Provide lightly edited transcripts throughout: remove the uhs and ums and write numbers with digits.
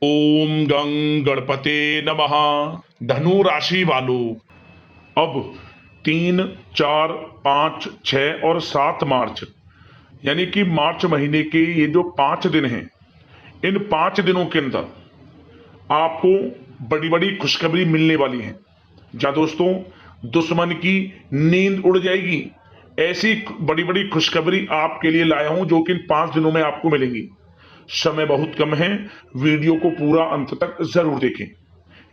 ओम गं गणपते नमः। धनु राशि वालों, अब 3, 4, 5, 6 और 7 मार्च यानी कि मार्च महीने के ये जो 5 दिन हैं, इन 5 दिनों के अंदर आपको बड़ी बड़ी खुशखबरी मिलने वाली है। जहां दोस्तों दुश्मन की नींद उड़ जाएगी, ऐसी बड़ी बड़ी खुशखबरी आपके लिए लाया हूं जो कि इन 5 दिनों में आपको मिलेंगी। समय बहुत कम है, वीडियो को पूरा अंत तक जरूर देखें।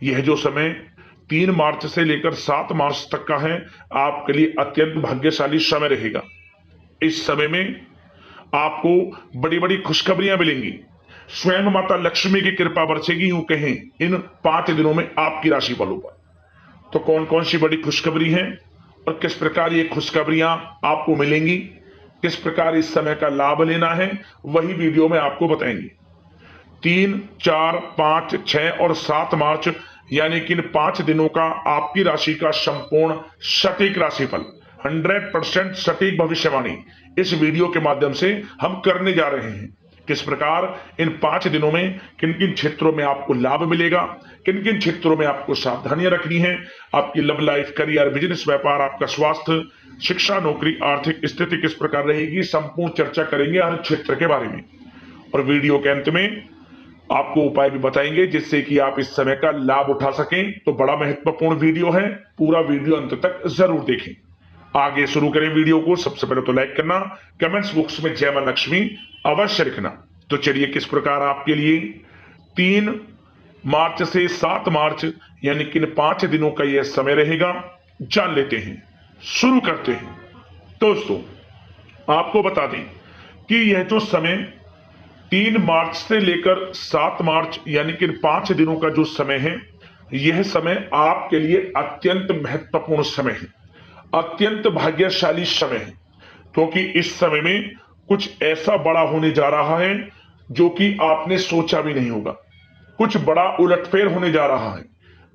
यह जो समय 3 मार्च से लेकर 7 मार्च तक का है, आपके लिए अत्यंत भाग्यशाली समय रहेगा। इस समय में आपको बड़ी बड़ी खुशखबरियां मिलेंगी। स्वयं माता लक्ष्मी की कृपा बरसेगी, यूं कहें, इन 5 दिनों में आपकी राशि वालों पर। तो कौन कौन सी बड़ी खुशखबरी है और किस प्रकार ये खुशखबरियां आपको मिलेंगी, किस प्रकार इस समय का लाभ लेना है, वही वीडियो में आपको बताएंगे। 3, 4, 5, 6 और 7 मार्च यानी कि इन 5 दिनों का आपकी राशि का संपूर्ण सटीक राशिफल, 100% सटीक भविष्यवाणी इस वीडियो के माध्यम से हम करने जा रहे हैं। किस प्रकार इन 5 दिनों में किन किन क्षेत्रों में आपको लाभ मिलेगा, किन किन क्षेत्रों में आपको सावधानियां रखनी है, आपकी लव लाइफ, करियर, बिजनेस, व्यापार, आपका स्वास्थ्य, शिक्षा, नौकरी, आर्थिक स्थिति किस प्रकार रहेगी, संपूर्ण चर्चा करेंगे हर क्षेत्र के बारे में। और वीडियो के अंत में आपको उपाय भी बताएंगे जिससे कि आप इस समय का लाभ उठा सकें। तो बड़ा महत्वपूर्ण वीडियो है, पूरा वीडियो अंत तक जरूर देखें। आगे शुरू करें वीडियो को। सबसे पहले तो लाइक करना, कमेंट्स बॉक्स में जय मां लक्ष्मी अवश्य लिखना। तो चलिए किस प्रकार आपके लिए 3 मार्च से 7 मार्च यानी कि इन 5 दिनों का यह समय रहेगा, जान लेते हैं, शुरू करते हैं। दोस्तों आपको बता दें कि यह जो समय 3 मार्च से लेकर 7 मार्च यानी कि 5 दिनों का जो समय है, यह समय आपके लिए अत्यंत महत्वपूर्ण समय है, अत्यंत भाग्यशाली समय है। क्योंकि इस समय में कुछ ऐसा बड़ा होने जा रहा है जो कि आपने सोचा भी नहीं होगा। कुछ बड़ा उलटफेर होने जा रहा है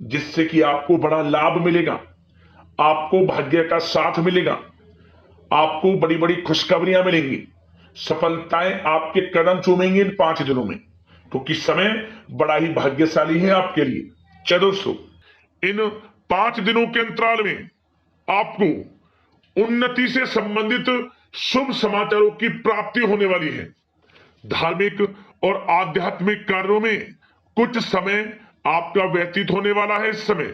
जिससे कि आपको बड़ा लाभ मिलेगा, आपको भाग्य का साथ मिलेगा, आपको बड़ी बड़ी खुशखबरियां मिलेंगी, सफलताएं आपके कदम चूमेंगी इन 5 दिनों में। क्योंकि समय बड़ा ही भाग्यशाली है आपके लिए। चलो दोस्तों, इन 5 दिनों के अंतराल में आपको उन्नति से संबंधित शुभ समाचारों की प्राप्ति होने वाली है। धार्मिक और आध्यात्मिक कार्यों में कुछ समय आपका व्यतीत होने वाला है। इस समय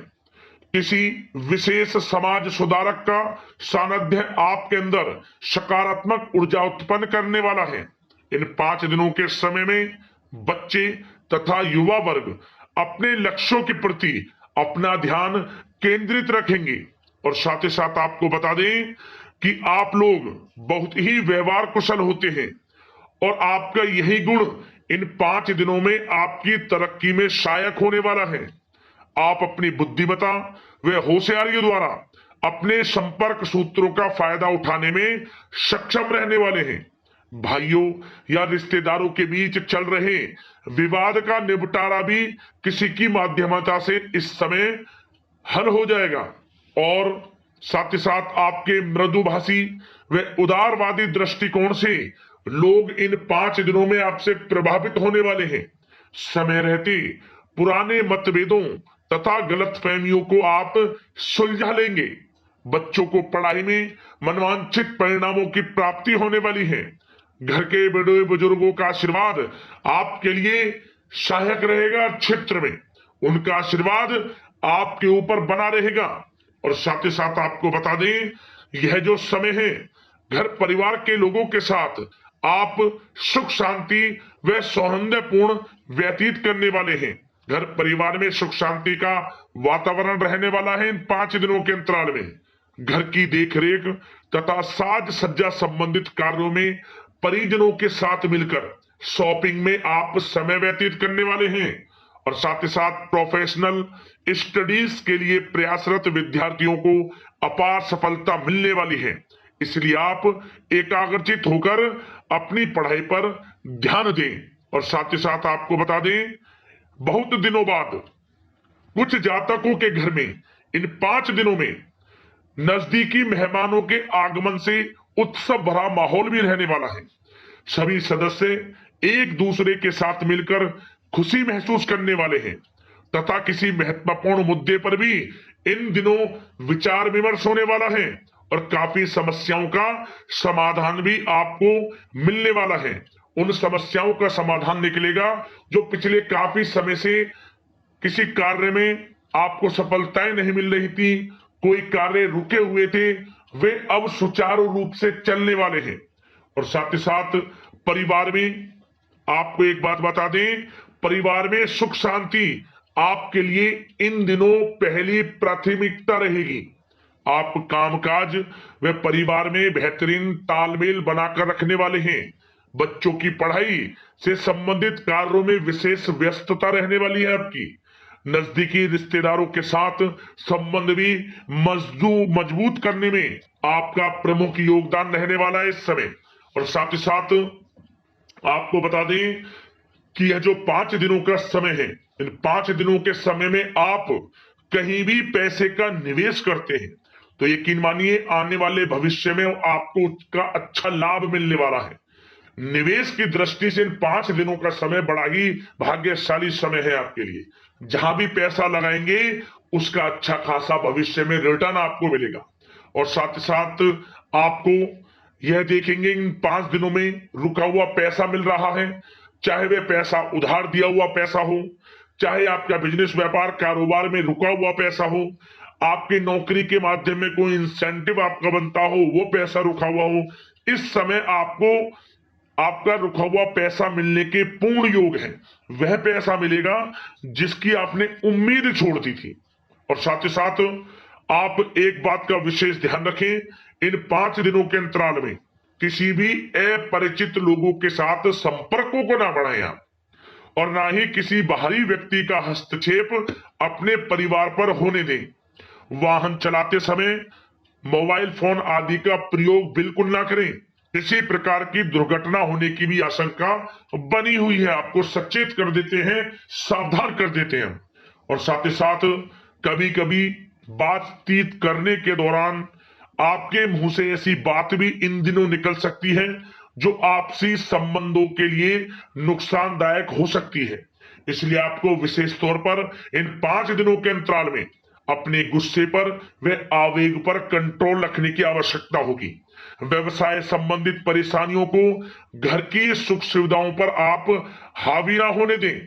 किसी विशेष समाज सुधारक का सानिध्य आपके अंदर सकारात्मक ऊर्जा उत्पन्न करने वाला है। इन 5 दिनों के समय में बच्चे तथा युवा वर्ग अपने लक्ष्यों के प्रति अपना ध्यान केंद्रित रखेंगे। और साथ ही साथ आपको बता दें कि आप लोग बहुत ही व्यवहार कुशल होते हैं और आपका यही गुण इन 5 दिनों में आपकी तरक्की में सहायक होने वाला है। आप अपनी बुद्धिमत्ता व होशियारी द्वारा अपने संपर्क सूत्रों का फायदा उठाने में सक्षम रहने वाले हैं। भाइयों या रिश्तेदारों के बीच चल रहे विवाद का निपटारा भी किसी की माध्यमता से इस समय हल हो जाएगा। और साथ ही साथ आपके मृदुभाषी व उदारवादी दृष्टिकोण से लोग इन 5 दिनों में आपसे प्रभावित होने वाले हैं। समय रहते पुराने मतभेदों तथा गलतफहमियों को आप सुलझा लेंगे। बच्चों को पढ़ाई में मनवांछित परिणामों की प्राप्ति होने वाली है। घर के बड़े बुजुर्गों का आशीर्वाद आपके लिए सहायक रहेगा। क्षेत्र में उनका आशीर्वाद आपके ऊपर बना रहेगा। और साथ ही साथ आपको बता दें, यह जो समय है घर परिवार के लोगों के साथ आप सुख शांति व सौहार्दपूर्ण व्यतीत करने वाले हैं। घर परिवार में सुख शांति का वातावरण रहने वाला है इन 5 दिनों के अंतराल में। घर की देखरेख तथा साज सज्जा संबंधित कार्यों में परिजनों के साथ मिलकर शॉपिंग में आप समय व्यतीत करने वाले हैं। और साथ ही साथ प्रोफेशनल स्टडीज के लिए प्रयासरत विद्यार्थियों को अपार सफलता मिलने वाली है। इसलिए आप एकाग्रचित होकर अपनी पढ़ाई पर ध्यान दें। और साथ ही साथ आपको बता दें, बहुत दिनों बाद कुछ जातकों के घर में इन 5 दिनों में नजदीकी मेहमानों के आगमन से उत्सव भरा माहौल भी रहने वाला है। सभी सदस्य एक दूसरे के साथ मिलकर खुशी महसूस करने वाले हैं तथा किसी महत्वपूर्ण मुद्दे पर भी इन दिनों विचार विमर्श होने वाला है और काफी समस्याओं का समाधान भी आपको मिलने वाला है। उन समस्याओं का समाधान निकलेगा जो पिछले काफी समय से किसी कार्य में आपको सफलताएं नहीं मिल रही थी, कोई कार्य रुके हुए थे, वे अब सुचारू रूप से चलने वाले हैं। और साथ ही साथ परिवार में आपको एक बात बता दें, परिवार में सुख शांति आपके लिए इन दिनों पहली प्राथमिकता रहेगी। आप कामकाज व परिवार में बेहतरीन तालमेल बनाकर रखने वाले हैं। बच्चों की पढ़ाई से संबंधित कार्यों में विशेष व्यस्तता रहने वाली है आपकी। नजदीकी रिश्तेदारों के साथ संबंध भी मजबूत करने में आपका प्रमुख योगदान रहने वाला है इस समय। और साथ ही साथ आपको बता दें कि यह जो 5 दिनों का समय है, इन 5 दिनों के समय में आप कहीं भी पैसे का निवेश करते हैं तो यकीन मानिए आने वाले भविष्य में आपको उसका अच्छा लाभ मिलने वाला है। निवेश की दृष्टि से इन 5 दिनों का समय बड़ा ही भाग्यशाली समय है आपके लिए। जहां भी पैसा लगाएंगे उसका अच्छा खासा भविष्य में रिटर्न आपको मिलेगा। और साथ ही साथ आपको यह देखेंगे इन 5 दिनों में रुका हुआ पैसा मिल रहा है, चाहे वह पैसा उधार दिया हुआ पैसा हो, चाहे आपका बिजनेस व्यापार कारोबार में रुका हुआ पैसा हो, आपकी नौकरी के माध्यम में कोई इंसेंटिव आपका बनता हो, वो पैसा रुका हुआ हो, इस समय आपको आपका रुका हुआ पैसा मिलने के पूर्ण योग है। वह पैसा मिलेगा जिसकी आपने उम्मीद छोड़ दी थी। और साथ ही साथ आप एक बात का विशेष ध्यान रखें, इन 5 दिनों के अंतराल में किसी भी अपरिचित लोगों के साथ संपर्कों को ना बढ़ाएं आप, और ना ही किसी बाहरी व्यक्ति का हस्तक्षेप अपने परिवार पर होने दें। वाहन चलाते समय मोबाइल फोन आदि का प्रयोग बिल्कुल ना करें। किसी प्रकार की दुर्घटना होने की भी आशंका बनी हुई है, आपको सचेत कर देते हैं, सावधान कर देते हैं। और साथ ही साथ कभी कभी बातचीत करने के दौरान आपके मुंह से ऐसी बात भी इन दिनों निकल सकती है जो आपसी संबंधों के लिए नुकसानदायक हो सकती है। इसलिए आपको विशेष तौर पर इन 5 दिनों के अंतराल में अपने गुस्से पर व आवेग पर कंट्रोल रखने की आवश्यकता होगी। व्यवसाय संबंधित परेशानियों को घर की सुख सुविधाओं पर आप हावी ना होने दें।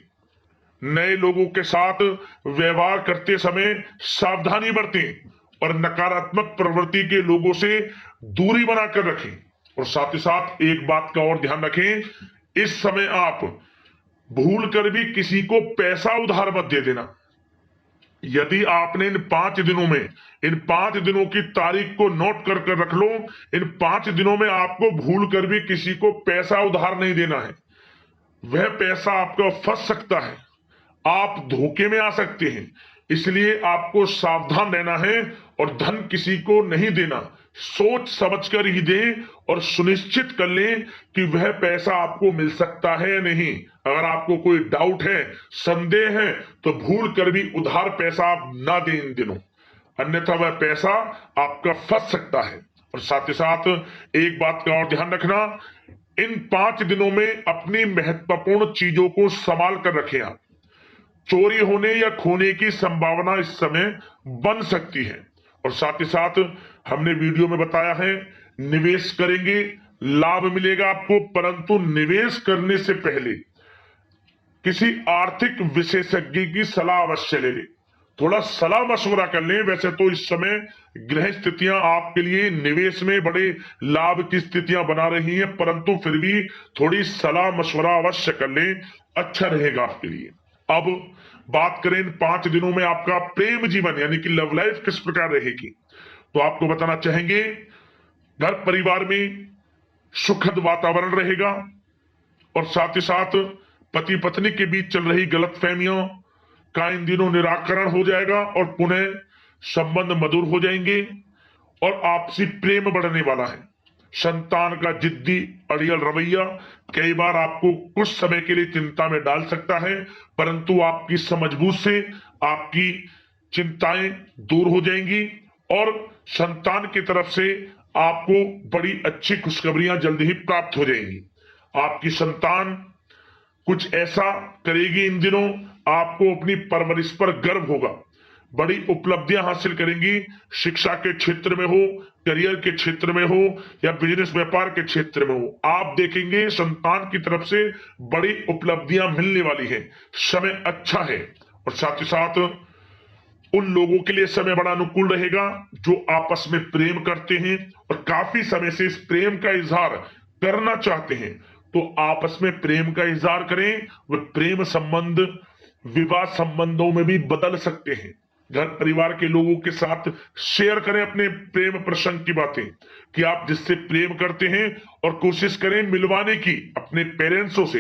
नए लोगों के साथ व्यवहार करते समय सावधानी बरतें और नकारात्मक प्रवृत्ति के लोगों से दूरी बनाकर रखें। और साथ ही साथ एक बात का और ध्यान रखें, इस समय आप भूल कर भी किसी को पैसा उधार मत दे देना। यदि आपने इन 5 दिनों में इन 5 दिनों की तारीख को नोट कर कर रख लो, इन 5 दिनों में आपको भूल कर भी किसी को पैसा उधार नहीं देना है। वह पैसा आपका फंस सकता है, आप धोखे में आ सकते हैं। इसलिए आपको सावधान रहना है और धन किसी को नहीं देना। सोच समझ कर ही दें और सुनिश्चित कर लें कि वह पैसा आपको मिल सकता है या नहीं। अगर आपको कोई डाउट है, संदेह है, तो भूल कर भी उधार पैसा आप ना दें इन दिनों, अन्यथा वह पैसा आपका फंस सकता है। और साथ ही साथ एक बात का और ध्यान रखना, इन 5 दिनों में अपनी महत्वपूर्ण चीजों को संभाल कर रखें आप। चोरी होने या खोने की संभावना इस समय बन सकती है। और साथ ही साथ हमने वीडियो में बताया है, निवेश करेंगे लाभ मिलेगा आपको, परंतु निवेश करने से पहले किसी आर्थिक विशेषज्ञ की सलाह अवश्य ले लें, थोड़ा सलाह मशवरा कर लें। वैसे तो इस समय ग्रह स्थितियां आपके लिए निवेश में बड़े लाभ की स्थितियां बना रही हैं, परंतु फिर भी थोड़ी सलाह मशवरा अवश्य कर लें, अच्छा रहेगा आपके लिए। अब बात करें इन 5 दिनों में आपका प्रेम जीवन यानी कि लव लाइफ किस प्रकार रहेगी, तो आपको बताना चाहेंगे, घर परिवार में सुखद वातावरण रहेगा और साथ ही साथ पति पत्नी के बीच चल रही गलतफहमियों का इन दिनों निराकरण हो जाएगा और पुनः संबंध मधुर हो जाएंगे और आपसी प्रेम बढ़ने वाला है। संतान का जिद्दी अड़ियल रवैया कई बार आपको कुछ समय के लिए चिंता में डाल सकता है, परंतु आपकी समझबूझ से आपकी चिंताएं दूर हो जाएंगी और संतान की तरफ से आपको बड़ी अच्छी खुशखबरियां जल्द ही प्राप्त हो जाएंगी। आपकी संतान कुछ ऐसा करेगी इन दिनों, आपको अपनी परवरिश पर गर्व होगा। बड़ी उपलब्धियां हासिल करेंगी, शिक्षा के क्षेत्र में हो, करियर के क्षेत्र में हो या बिजनेस व्यापार के क्षेत्र में हो। आप देखेंगे संतान की तरफ से बड़ी उपलब्धियां मिलने वाली है, समय अच्छा है। और साथ ही साथ उन लोगों के लिए समय बड़ा अनुकूल रहेगा जो आपस में प्रेम करते हैं और काफी समय से इस प्रेम का इजहार करना चाहते हैं, तो आपस में प्रेम का इजहार करें। वह प्रेम संबंध विवाह संबंधों में भी बदल सकते हैं। घर परिवार के लोगों के साथ शेयर करें अपने प्रेम प्रसंग की बातें कि आप जिससे प्रेम करते हैं, और कोशिश करें मिलवाने की अपने पेरेंट्सों से।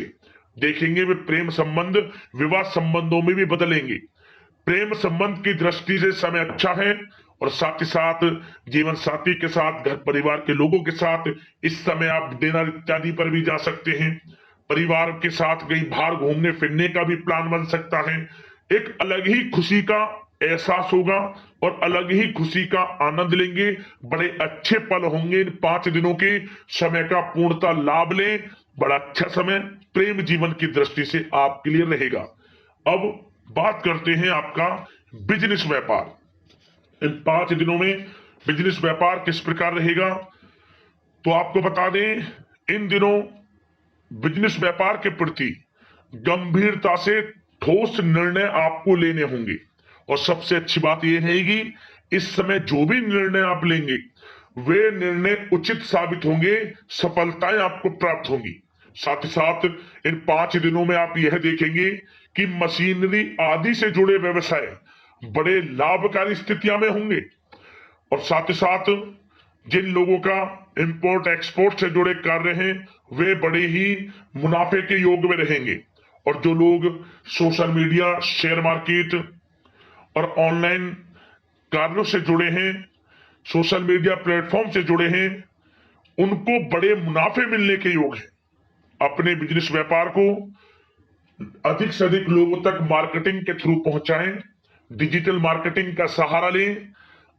देखेंगे वे प्रेम संबंध विवाह संबंधों में भी बदलेंगे। प्रेम संबंध की दृष्टि से समय अच्छा है। और साथ ही साथ जीवन साथी के साथ, घर परिवार के लोगों के साथ इस समय आप डिनर इत्यादि पर भी जा सकते हैं। परिवार के साथ कहीं बाहर घूमने फिरने का भी प्लान बन सकता है। एक अलग ही खुशी का एहसास होगा और अलग ही खुशी का आनंद लेंगे। बड़े अच्छे पल होंगे इन 5 दिनों के, समय का पूर्णता लाभ लें। बड़ा अच्छा समय प्रेम जीवन की दृष्टि से आपके लिए रहेगा। अब बात करते हैं आपका बिजनेस व्यापार। इन 5 दिनों में बिजनेस व्यापार किस प्रकार रहेगा, तो आपको बता दें, इन दिनों बिजनेस व्यापार के प्रति गंभीरता से ठोस निर्णय आपको लेने होंगे। और सबसे अच्छी बात यह रहेगी, इस समय जो भी निर्णय आप लेंगे वे निर्णय उचित साबित होंगे, सफलताएं आपको प्राप्त होंगी। साथ ही साथ इन 5 दिनों में आप यह देखेंगे कि मशीनरी आदि से जुड़े व्यवसाय बड़े लाभकारी स्थितियां में होंगे। और साथ ही साथ जिन लोगों का इंपोर्ट एक्सपोर्ट से जुड़े कार्य हैं वे बड़े ही मुनाफे के योग में रहेंगे। और जो लोग सोशल मीडिया, शेयर मार्केट और ऑनलाइन कार्यों से जुड़े हैं, सोशल मीडिया प्लेटफॉर्म से जुड़े हैं, उनको बड़े मुनाफे मिलने के योग हैं। अपने बिजनेस व्यापार को अधिक से अधिक लोगों तक मार्केटिंग के थ्रू पहुंचाएं, डिजिटल मार्केटिंग का सहारा लें।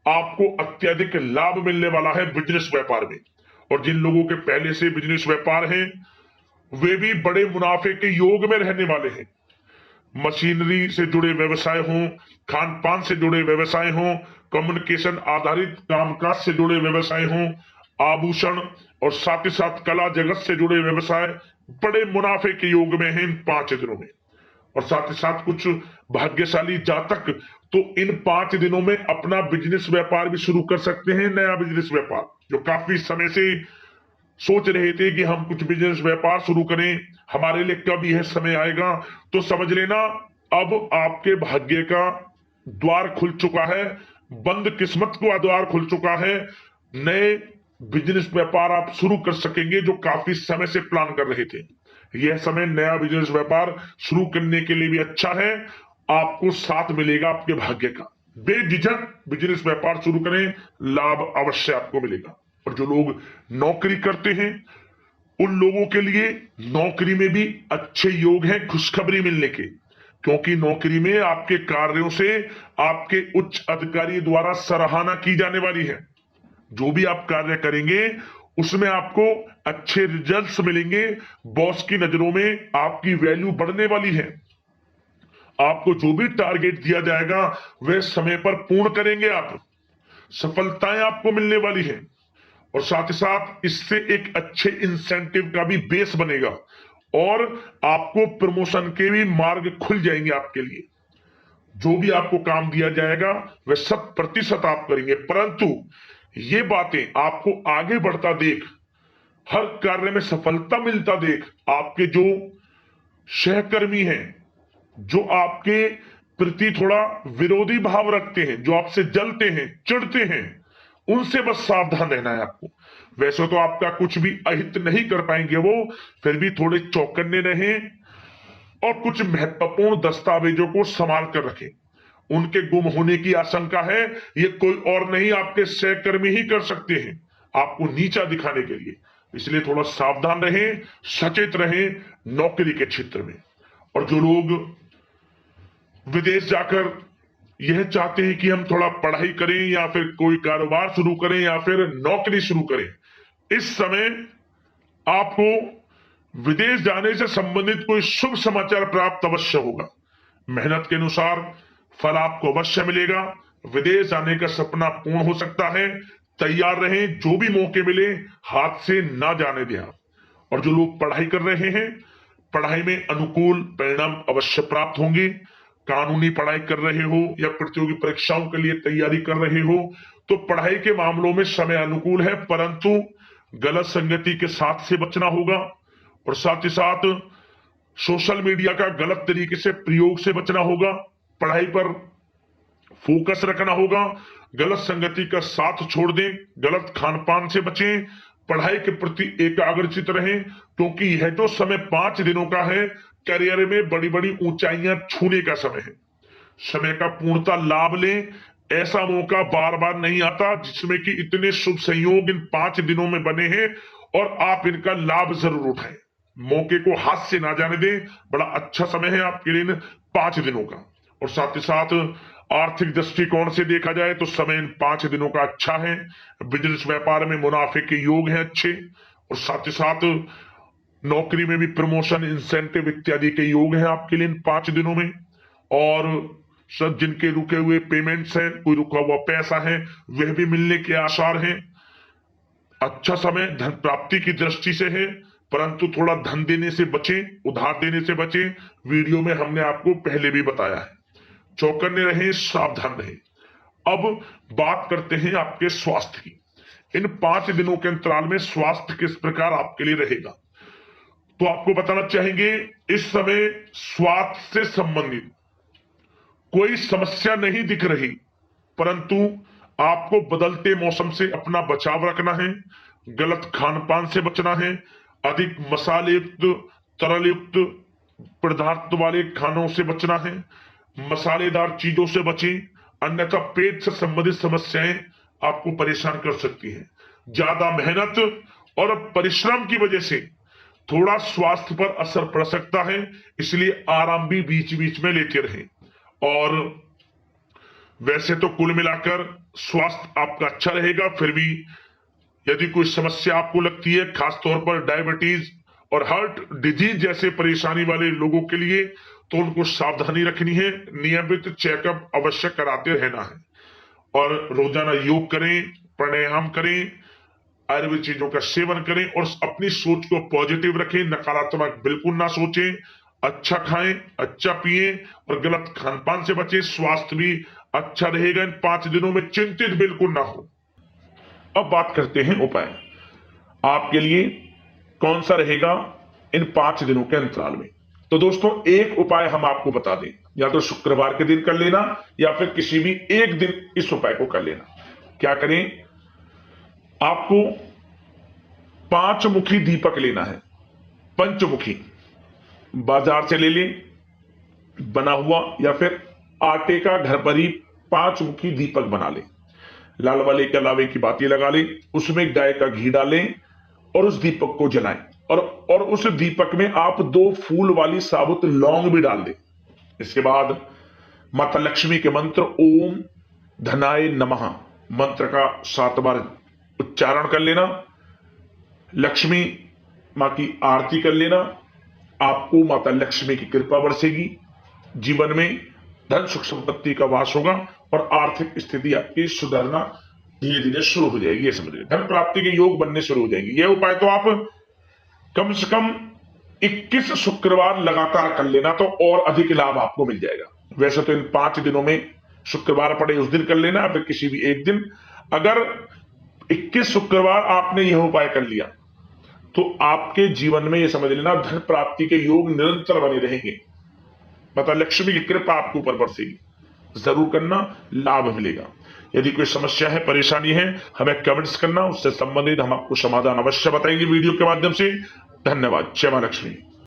आपको अत्यधिक लाभ मिलने वाला है बिजनेस व्यापार में। और जिन लोगों के पहले से बिजनेस व्यापार है वे भी बड़े मुनाफे के योग में रहने वाले हैं। मशीनरी से जुड़े व्यवसाय हों, खान पान से जुड़े व्यवसाय हों, कम्युनिकेशन आधारित कामकाज से जुड़े व्यवसाय हों, आभूषण और साथ ही साथ कला जगत से जुड़े व्यवसाय बड़े मुनाफे के योग में हैं इन 5 दिनों में। और साथ ही साथ कुछ भाग्यशाली जातक तो इन 5 दिनों में अपना बिजनेस व्यापार भी शुरू कर सकते हैं। नया बिजनेस व्यापार जो काफी समय से सोच रहे थे कि हम कुछ बिजनेस व्यापार शुरू करें, हमारे लिए कब यह समय आएगा, तो समझ लेना अब आपके भाग्य का द्वार खुल चुका है, बंद किस्मत का द्वार खुल चुका है। नए बिजनेस व्यापार आप शुरू कर सकेंगे जो काफी समय से प्लान कर रहे थे। यह समय नया बिजनेस व्यापार शुरू करने के लिए भी अच्छा है, आपको साथ मिलेगा आपके भाग्य का। बेझिझक बिजनेस व्यापार शुरू करें, लाभ अवश्य आपको मिलेगा। और जो लोग नौकरी करते हैं उन लोगों के लिए नौकरी में भी अच्छे योग हैं खुशखबरी मिलने के, क्योंकि नौकरी में आपके कार्यों से आपके उच्च अधिकारी द्वारा सराहना की जाने वाली है। जो भी आप कार्य करेंगे उसमें आपको अच्छे रिजल्ट्स मिलेंगे, बॉस की नजरों में आपकी वैल्यू बढ़ने वाली है। आपको जो भी टारगेट दिया जाएगा वह समय पर पूर्ण करेंगे आप, सफलताएं आपको मिलने वाली है। और साथ ही साथ इससे एक अच्छे इंसेंटिव का भी बेस बनेगा और आपको प्रमोशन के भी मार्ग खुल जाएंगे आपके लिए। जो भी आपको काम दिया जाएगा वह 100% आप करेंगे, परंतु ये बातें आपको आगे बढ़ता देख, हर कार्य में सफलता मिलता देख, आपके जो सहकर्मी हैं, जो आपके प्रति थोड़ा विरोधी भाव रखते हैं, जो आपसे जलते हैं, चिढ़ते हैं, उनसे बस सावधान रहना है आपको। वैसे तो आपका कुछ भी अहित नहीं कर पाएंगे वो, फिर भी थोड़े चौकन्ने रहें और कुछ महत्वपूर्ण दस्तावेजों को संभाल कर रखें। उनके गुम होने की आशंका है, ये कोई और नहीं आपके सहकर्मी ही कर सकते हैं आपको नीचा दिखाने के लिए। इसलिए थोड़ा सावधान रहें, सचेत रहें नौकरी के क्षेत्र में। और जो लोग विदेश जाकर यह चाहते हैं कि हम थोड़ा पढ़ाई करें या फिर कोई कारोबार शुरू करें या फिर नौकरी शुरू करें, इस समय आपको विदेश जाने से संबंधित कोई शुभ समाचार प्राप्त अवश्य होगा। मेहनत के अनुसार फल आपको अवश्य मिलेगा। विदेश जाने का सपना पूर्ण हो सकता है। तैयार रहें, जो भी मौके मिले हाथ से ना जाने दें आप। और जो लोग पढ़ाई कर रहे हैं, पढ़ाई में अनुकूल परिणाम अवश्य प्राप्त होंगे। कानूनी पढ़ाई कर रहे हो या प्रतियोगी परीक्षाओं के लिए तैयारी कर रहे हो तो पढ़ाई के मामलों में समय अनुकूल है, परंतु गलत संगति के साथ से बचना होगा और साथ ही साथ सोशल मीडिया का गलत तरीके से प्रयोग से बचना होगा। पढ़ाई पर फोकस रखना होगा। गलत संगति का साथ छोड़ दें, गलत खान पान से बचें, पढ़ाई के प्रति एकाग्रचित रहें, क्योंकि यह तो समय 5 दिनों का है। करियर में बड़ी बड़ी ऊंचाइयां छूने का समय है। समय का पूर्णतः लाभ लें। ऐसा मौका बार बार नहीं आता जिसमें कि इतने शुभ संयोग इन 5 दिनों में बने हैं और आप इनका लाभ जरूर उठाएं। मौके को हाथ से ना जाने दें। बड़ा अच्छा समय है आपके लिए इन 5 दिनों का। और साथ ही साथ आर्थिक दृष्टिकोण से देखा जाए तो समय इन 5 दिनों का अच्छा है। बिजनेस व्यापार में मुनाफे के योग हैं अच्छे और साथ ही साथ नौकरी में भी प्रमोशन, इंसेंटिव इत्यादि के योग हैं आपके लिए इन 5 दिनों में। और सब जिनके रुके हुए पेमेंट्स हैं, कोई रुका हुआ पैसा है, वह भी मिलने के आसार हैं। अच्छा समय धन प्राप्ति की दृष्टि से है, परंतु थोड़ा धन देने से बचें, उधार देने से बचें। वीडियो में हमने आपको पहले भी बताया है। चौकन्ने रहें, सावधान रहें। अब बात करते हैं आपके स्वास्थ्य की। इन 5 दिनों के अंतराल में स्वास्थ्य किस प्रकार आपके लिए रहेगा, तो आपको बताना चाहेंगे इस समय स्वास्थ्य से संबंधित कोई समस्या नहीं दिख रही, परंतु आपको बदलते मौसम से अपना बचाव रखना है। गलत खान पान से बचना है। अधिक मसाले युक्त, तरल युक्त पदार्थ वाले खानों से बचना है। मसालेदार चीजों से बचें, अन्यथा पेट से संबंधित समस्याएं आपको परेशान कर सकती हैं। ज्यादा मेहनत और परिश्रम की वजह से थोड़ा स्वास्थ्य पर असर पड़ सकता है, इसलिए आराम भी बीच बीच में लेते रहें। और वैसे तो कुल मिलाकर स्वास्थ्य आपका अच्छा रहेगा। फिर भी यदि कोई समस्या आपको लगती है, खासतौर पर डायबिटीज और हार्ट डिजीज जैसे परेशानी वाले लोगों के लिए, तो उनको सावधानी रखनी है। नियमित चेकअप अवश्य कराते रहना है और रोजाना योग करें, प्राणायाम करें, आयुर्वेद चीजों का सेवन करें और अपनी सोच को पॉजिटिव रखें। नकारात्मक बिल्कुल ना सोचें। अच्छा खाएं, अच्छा पिएं और गलत खान पान से बचें। स्वास्थ्य भी अच्छा रहेगा इन 5 दिनों में, चिंतित बिल्कुल ना हो। अब बात करते हैं उपाय। आपके लिए कौन सा रहेगा इन 5 दिनों के अंतराल में। तो दोस्तों, एक उपाय हम आपको बता दें, या तो शुक्रवार के दिन कर लेना या फिर किसी भी एक दिन इस उपाय को कर लेना। क्या करें, आपको 5 मुखी दीपक लेना है। पंचमुखी बाजार से ले लें बना हुआ, या फिर आटे का घर पर ही 5 मुखी दीपक बना लें। लाल वाले के अलावे की बाती लगा लें, उसमें गाय का घी डालें और उस दीपक को जलाएं। और उस दीपक में आप 2 फूल वाली साबुत लौंग भी डाल दें। इसके बाद माता लक्ष्मी के मंत्र ओम धनाय नमः मंत्र का 7 बार उच्चारण कर लेना। लक्ष्मी मां की आरती कर लेना। आपको माता लक्ष्मी की कृपा बरसेगी। जीवन में धन सुख संपत्ति का वास होगा और आर्थिक स्थिति आपकी सुधरना धीरे धीरे शुरू हो जाएगी। ये समझिए, धन प्राप्ति के योग बनने शुरू हो जाएंगे। यह उपाय तो आप कम से कम 21 शुक्रवार लगातार कर लेना, तो और अधिक लाभ आपको मिल जाएगा। वैसे तो इन 5 दिनों में शुक्रवार पड़े उस दिन कर लेना, या फिर किसी भी एक दिन। अगर 21 शुक्रवार आपने यह उपाय कर लिया तो आपके जीवन में यह समझ लेना धन प्राप्ति के योग निरंतर बने रहेंगे। माता लक्ष्मी की कृपा आपके ऊपर बरसेगी। जरूर करना, लाभ मिलेगा। यदि कोई समस्या है, परेशानी है, हमें कमेंट्स करना, उससे संबंधित हम आपको समाधान अवश्य बताएंगे वीडियो के माध्यम से। धन्यवाद। जय मां लक्ष्मी।